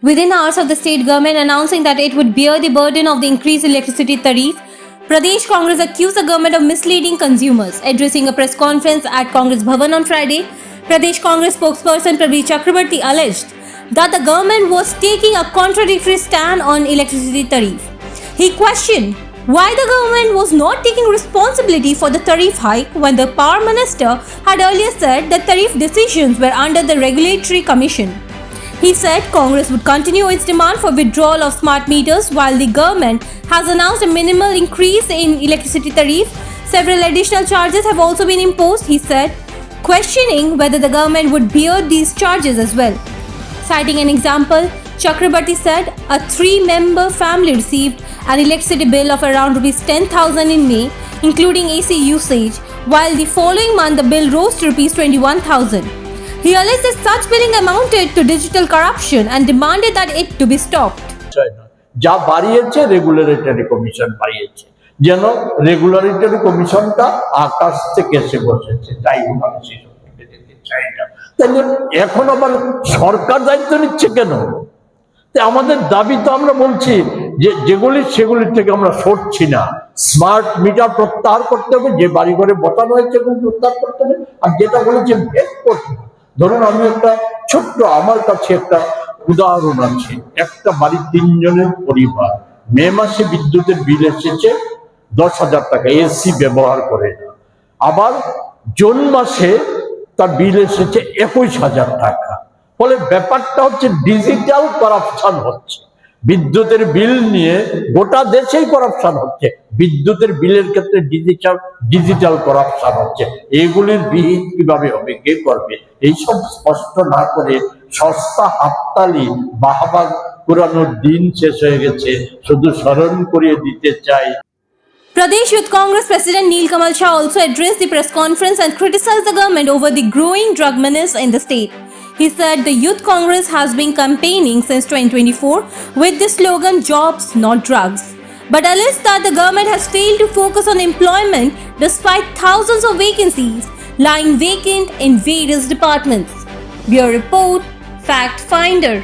Within hours of the state government announcing that it would bear the burden of the increased electricity tariff, Pradesh Congress accused the government of misleading consumers. Addressing a press conference at Congress Bhavan on Friday, Pradesh Congress spokesperson Prabir Chakrabarti alleged that the government was taking a contradictory stand on electricity tariff. He questioned why the government was not taking responsibility for the tariff hike when the power minister had earlier said that tariff decisions were under the regulatory commission. He said Congress would continue its demand for withdrawal of smart meters while the government has announced a minimal increase in electricity tariff. Several additional charges have also been imposed, he said, questioning whether the government would bear these charges as well. Citing an example, Chakrabarti said a 3-member family received an electricity bill of around Rs 10,000 in May, including AC usage, while the following month the bill rose to Rs 21,000. He alleged that such billing amounted to digital corruption and demanded that it to be stopped. যা বাড়িয়েছে regulatory commission বাড়িয়েছে, যেন regulatory কমিশনটা আকাশ থেকে এসে বসেছে, তাই মানুষ চাই না। তাহলে এখন আবার সরকার দায়িত্ব নিচ্ছে কেন? আমাদের দাবি তো আমরা বলছি যে সেগুলি থেকে আমরা সরছি না। স্মার্ট মিটার প্রত্যাহার করতে হবে, যে বাড়ি ঘরে বসানো হয়েছে এবং প্রত্যাহার করতে হবে। আর যেটা বলেছে ভেদ করতে হবে। ধরুন আমি একটা ছোট্ট, আমার কাছে একটা উদাহরণ আছে। একটা বাড়ির 3 জনের পরিবার, মে মাসে বিদ্যুতের বিল এসেছে 10,000 টাকা, এসি ব্যবহার করে না। আবার জুন মাসে তার বিল এসেছে 21,000 টাকা। ফলে ব্যাপারটা হচ্ছে ডিজিটাল করাপশন হচ্ছে। বিদ্যুতের বিল নিয়ে গোটা দেশেই করাপশন হচ্ছে, বিদ্যুতের বিলের ক্ষেত্রে ডিজিটাল করাপশন হচ্ছে। এগুলির বিহিত কিভাবে হবে, কে করবে, এইসব স্পষ্ট না করে সস্তা হাততালি বাহবা পুরানোর দিন শেষ হয়ে গেছে, শুধু স্মরণ করিয়ে দিতে চাই। Pradesh Youth Congress President Neel Kamal Shah also addressed the press conference and criticized the government over the growing drug menace in the state. He said the Youth Congress has been campaigning since 2024 with the slogan "Jobs, not drugs," but alleged that the government has failed to focus on employment despite thousands of vacancies lying vacant in various departments. Bureau Report, Fact Finder.